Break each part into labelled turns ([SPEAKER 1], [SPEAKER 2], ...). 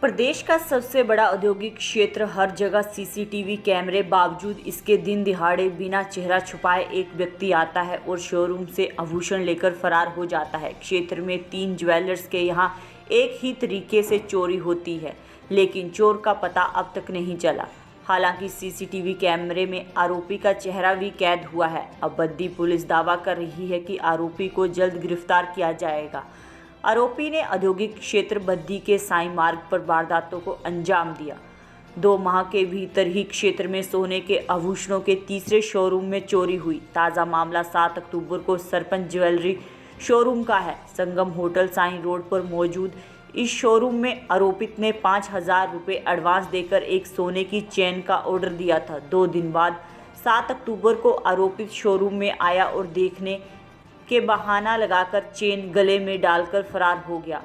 [SPEAKER 1] प्रदेश का सबसे बड़ा औद्योगिक क्षेत्र, हर जगह सीसीटीवी कैमरे, बावजूद इसके दिन दिहाड़े बिना चेहरा छुपाए एक व्यक्ति आता है और शोरूम से आभूषण लेकर फरार हो जाता है। क्षेत्र में 3 ज्वेलर्स के यहाँ एक ही तरीके से चोरी होती है, लेकिन चोर का पता अब तक नहीं चला। हालांकि सीसीटीवी कैमरे में आरोपी का चेहरा भी कैद हुआ है। अब बद्दी पुलिस दावा कर रही है कि आरोपी को जल्द गिरफ्तार किया जाएगा। आरोपी ने औद्योगिक क्षेत्र बद्दी के साई मार्ग पर वारदातों को अंजाम दिया। 2 माह के भीतर ही क्षेत्र में सोने के आभूषणों के तीसरे शोरूम में चोरी हुई। ताज़ा मामला 7 अक्टूबर को सरपंच ज्वेलरी शोरूम का है। संगम होटल साई रोड पर मौजूद इस शोरूम में आरोपित ने 5,000 रुपये एडवांस देकर एक सोने की चेन का ऑर्डर दिया था। 2 दिन बाद 7 अक्टूबर को आरोपित शोरूम में आया और देखने के बहाना लगाकर चेन गले में डालकर फरार हो गया।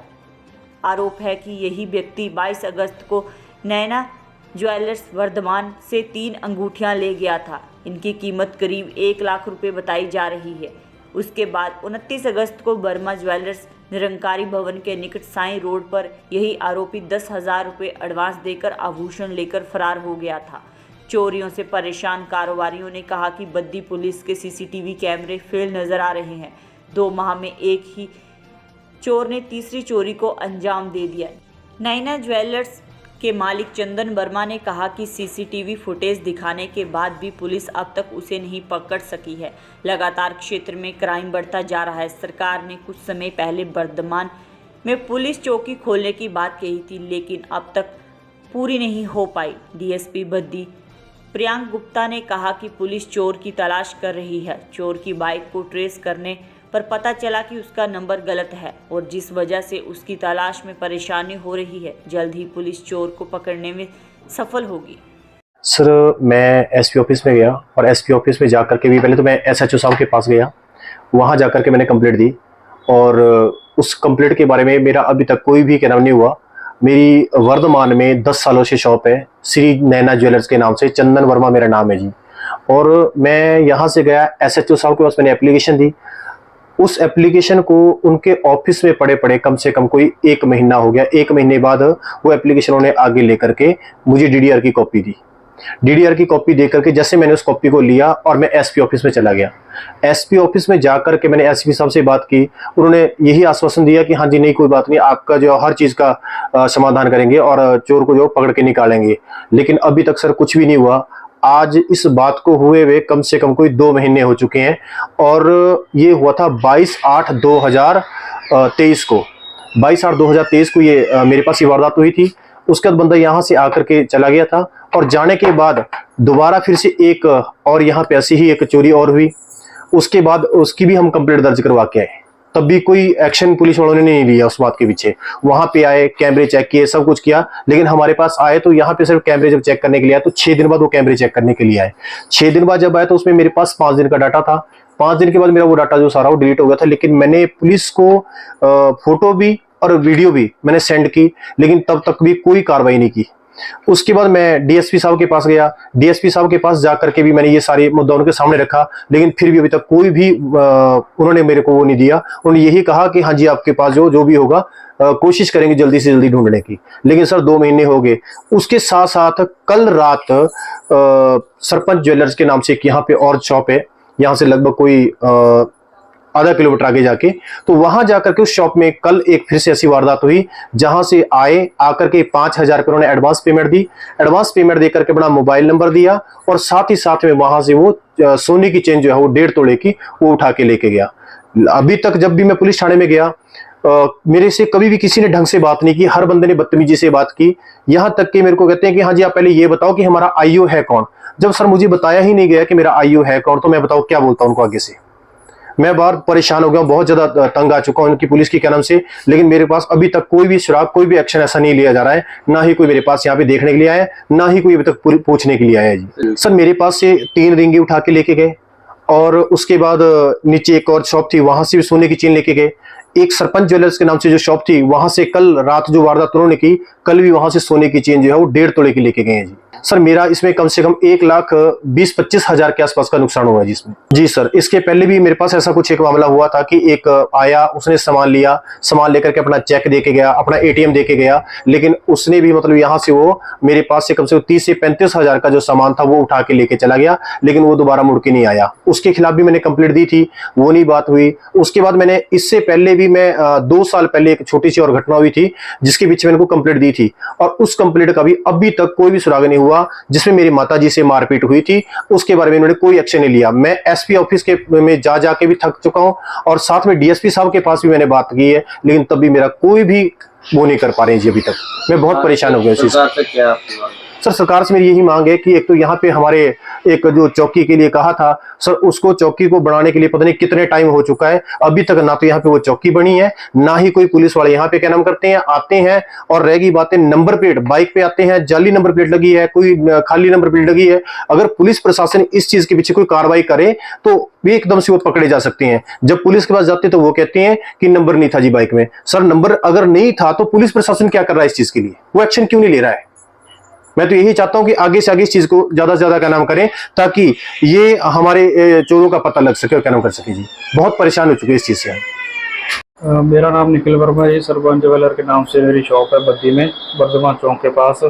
[SPEAKER 1] आरोप है कि यही व्यक्ति 22 अगस्त को नैना ज्वेलर्स वर्धमान से 3 अंगूठियां ले गया था। इनकी कीमत करीब 1 लाख रुपए बताई जा रही है। उसके बाद 29 अगस्त को वर्मा ज्वेलर्स निरंकारी भवन के निकट साई रोड पर यही आरोपी 10,000 रुपये एडवांस देकर आभूषण लेकर फरार हो गया था। चोरियों से परेशान कारोबारियों ने कहा कि बद्दी पुलिस के सीसीटीवी कैमरे फेल नजर आ रहे हैं। 2 माह में एक ही चोर ने तीसरी चोरी को अंजाम दे दिया। नैना ज्वेलर्स के मालिक चंदन वर्मा ने कहा कि सीसीटीवी फुटेज दिखाने के बाद भी पुलिस अब तक उसे नहीं पकड़ सकी है। लगातार क्षेत्र में क्राइम बढ़ता जा रहा है। सरकार ने कुछ समय पहले वर्धमान में पुलिस चौकी खोलने की बात कही थी, लेकिन अब तक पूरी नहीं हो पाई। डीएसपी बद्दी प्रियांक गुप्ता ने कहा कि पुलिस चोर की तलाश कर रही है। चोर की बाइक को ट्रेस करने पर पता चला कि उसका नंबर गलत है और जिस वजह से उसकी तलाश में परेशानी हो रही है। जल्द ही पुलिस चोर को पकड़ने में सफल होगी।
[SPEAKER 2] सर, मैं एसपी ऑफिस में गया और एसपी ऑफिस में जाकर के भी पहले तो मैं एसएचओ साहब के पास गया। वहाँ जाकर के मैंने कंप्लेंट दी और उस कंप्लेंट के बारे में मेरा अभी तक कोई भी कहना नहीं हुआ। मेरी वर्धमान में 10 सालों से शॉप है, श्री नैना ज्वेलर्स के नाम से। चंदन वर्मा मेरा नाम है जी। और मैं यहाँ से गया एसएचओ साहब के पास, मैंने एप्लीकेशन दी। उस एप्लीकेशन को उनके ऑफिस में पड़े पड़े कम से कम कोई 1 महीना हो गया। 1 महीने बाद वो एप्लीकेशन उन्होंने आगे लेकर के मुझे डीडीआर की कॉपी दी। डीडीआर की कॉपी देकर के जैसे मैंने उस कॉपी को लिया और मैं एसपी ऑफिस में चला गया। एसपी ऑफिस में जाकर के मैंने एसपी साहब से बात की। उन्होंने यही आश्वासन दिया कि हाँ जी, नहीं कोई बात नहीं, आपका जो हर चीज़ का समाधान करेंगे और चोर को जो पकड़ के निकालेंगे। लेकिन अभी तक सर कुछ भी नहीं हुआ। आज इस बात को हुए हुए कम से कम कोई 2 महीने हो चुके हैं और ये हुआ था 22/8/2023 को। 22/8/2023 को ये मेरे पास ये वारदात हुई थी। उसके बाद बंदा यहाँ से आकर के चला गया था और जाने के बाद दोबारा फिर से एक और यहाँ पे ऐसी ही एक चोरी और हुई। उसके बाद उसकी भी हम कंप्लेंट दर्ज करवा के आए, तब भी कोई एक्शन पुलिस वालों ने नहीं लिया उस बात के पीछे। वहां पे आए, कैमरे चेक किए, सब कुछ किया, लेकिन हमारे पास आए तो यहाँ पे सिर्फ कैमरे जब चेक करने के लिए आए तो 6 दिन बाद वो कैमरे चेक करने के लिए आए। 6 दिन बाद जब आए तो उसमें मेरे पास 5 दिन का डाटा था। 5 दिन के बाद मेरा वो डाटा जो सारा वो डिलीट हो गया था। लेकिन मैंने पुलिस को फोटो भी और वीडियो भी मैंने सेंड की, लेकिन तब तक भी कोई कार्रवाई नहीं की। उसके बाद मैं डीएसपी साहब के पास गया। डीएसपी साहब के पास जाकर के भी मैंने ये सारे मुद्दा उनके सामने रखा, लेकिन फिर भी अभी तक कोई भी उन्होंने मेरे को वो नहीं दिया। उन्होंने यही कहा कि हाँ जी, आपके पास जो भी होगा कोशिश करेंगे जल्दी से जल्दी ढूंढने की। लेकिन सर 2 महीने हो गए। उसके साथ साथ कल रात सरपंच ज्वेलर्स के नाम से एक यहाँ पे और शॉप है, यहाँ से लगभग कोई आधा किलोमीटर आगे जाके, तो वहां जाकर के उस शॉप में कल एक फिर से ऐसी वारदात हुई, जहां से आकर के 5,000 रुपये उन्होंने एडवांस पेमेंट दी। एडवांस पेमेंट देकर के अपना मोबाइल नंबर दिया और साथ ही साथ में वहां से वो सोने की चेन जो है वो 1.5 तोले की वो उठा के लेके गया। अभी तक जब भी मैं पुलिस थाने में गया मेरे से कभी भी किसी ने ढंग से बात नहीं की। हर बंदे ने बदतमीजी से बात की। यहाँ तक कि मेरे को कहते हैं कि हाँ जी, आप पहले ये बताओ कि हमारा आईओ है कौन। जब सर मुझे बताया ही नहीं गया कि मेरा आईओ है कौन, तो मैं बताऊँ क्या बोलता हूँ उनको आगे से। मैं बाहर परेशान हो गया हूँ, बहुत ज्यादा तंग आ चुका हूँ उनकी पुलिस की कलम से। लेकिन मेरे पास अभी तक कोई भी सुराग, कोई भी एक्शन ऐसा नहीं लिया जा रहा है। ना ही कोई मेरे पास यहाँ पे देखने के लिए आया है, ना ही कोई अभी तक पूछने के लिए आया है जी। सर मेरे पास से 3 रिंगे उठा के लेके गए और उसके बाद नीचे एक और शॉप थी, वहां से भी सोने की चेन लेके गए। एक सरपंच ज्वेलर्स के नाम से जो शॉप थी, वहां से कल रात जो वारदात उन्होंने की, कल भी वहां से सोने की चेन जो है वो 1.5 तोले की लेके गए हैं जी। सर मेरा इसमें कम से कम 1,20,25,000 के आसपास का नुकसान हुआ है जिसमें। जी सर, इसके पहले भी मेरे पास ऐसा कुछ एक मामला हुआ था कि एक आया, उसने सामान लिया, सामान लेकर के अपना चेक दे के गया, अपना एटीएम दे के गया, लेकिन उसने भी मतलब यहाँ से वो मेरे पास से कम से कम 30 से 35,000 का जो सामान था वो उठा के लेके चला गया, लेकिन वो दोबारा मुड़ के नहीं आया। उसके खिलाफ भी मैंने कंप्लेंट दी थी, वो नहीं बात हुई। उसके बाद मैंने इससे पहले भी मैं 2 साल पहले एक छोटी सी और घटना हुई थी जिसके पीछे मैंने को कंप्लेंट दी थी, और उस कंप्लेंट का भी अभी तक कोई भी सुराग नहीं हुआ, जिसमें मेरी माताजी से मारपीट हुई थी। उसके बारे में इन्होंने कोई एक्शन नहीं लिया। मैं एसपी ऑफिस के में जा जाके भी थक चुका हूं, और साथ में डीएसपी साहब के पास भी मैंने बात की है, लेकिन तब भी मेरा कोई भी वो नहीं कर पा रहे हैं जी अभी तक। मैं बहुत परेशान हो गया इस चीज से। सर सरकार से मेरी यही मांग है कि एक तो यहाँ पे हमारे एक जो चौकी के लिए कहा था सर, उसको चौकी को बनाने के लिए पता नहीं कितने टाइम हो चुका है, अभी तक ना तो यहाँ पे वो चौकी बनी है, ना ही कोई पुलिस वाले यहाँ पे क्या नाम करते हैं, आते हैं। और रहेगी बातें नंबर प्लेट, बाइक पे आते हैं, जाली नंबर प्लेट लगी है, कोई खाली नंबर प्लेट लगी है। अगर पुलिस प्रशासन इस चीज के पीछे कोई कार्रवाई करे तो एकदम से वो पकड़े जा सकते हैं। जब पुलिस के पास जाते तो वो कहते हैं कि नंबर नहीं था जी बाइक में। सर नंबर अगर नहीं था तो पुलिस प्रशासन क्या कर रहा है इस चीज के लिए, वो एक्शन क्यों नहीं ले रहा है? मैं तो यही चाहता हूं कि आगे से आगे इस चीज को ज्यादा से ज्यादा क्या नाम करें, ताकि ये हमारे चोरों का पता लग सके और क्या नाम कर सके जी। बहुत परेशान हो चुके हैं इस चीज से।
[SPEAKER 3] मेरा नाम निखिल वर्मा है, सरपंच ज्वेलर के नाम से मेरी शॉप है बद्दी में, वर्धमान चौक के पास।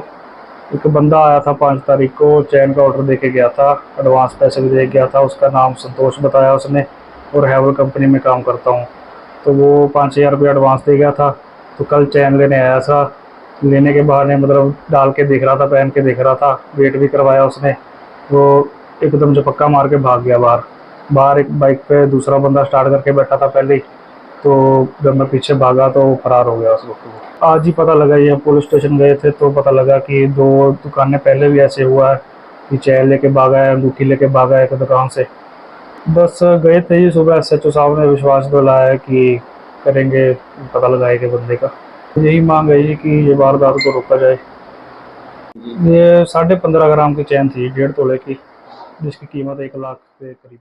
[SPEAKER 3] एक बंदा आया था 5 तारीख को, चैन का ऑर्डर देके गया था, एडवांस पैसे भी दे गया था। उसका नाम संतोष बताया उसने, और हैवल कंपनी में काम करता हूँ। तो वो 5,000 रुपये एडवांस दे गया था। तो कल चैन लेने आया था, लेने के बहाने मतलब डाल के देख रहा था, पहन के देख रहा था, वेट भी करवाया उसने। वो एकदम झपक्का मार के भाग गया बाहर। एक बाइक पे दूसरा बंदा स्टार्ट करके बैठा था पहले ही, तो जब मैं पीछे भागा तो वो फरार हो गया उस वक्त। आज ही पता लगा, ये पुलिस स्टेशन गए थे तो पता लगा कि 2 दुकानें पहले भी ऐसे हुआ है कि चैन लेके भागा है, अंगूठी लेके भागा है एक दुकान से। बस गए थे ही सुबह, SHO साहब ने विश्वास दिलाया है कि करेंगे, पता लगाएंगे बंदे का। यही मांग है जी कि ये वारदात को रोका जाए। ये 15.5 ग्राम की चैन थी, 1.5 तोले की, जिसकी कीमत 1 लाख के करीब।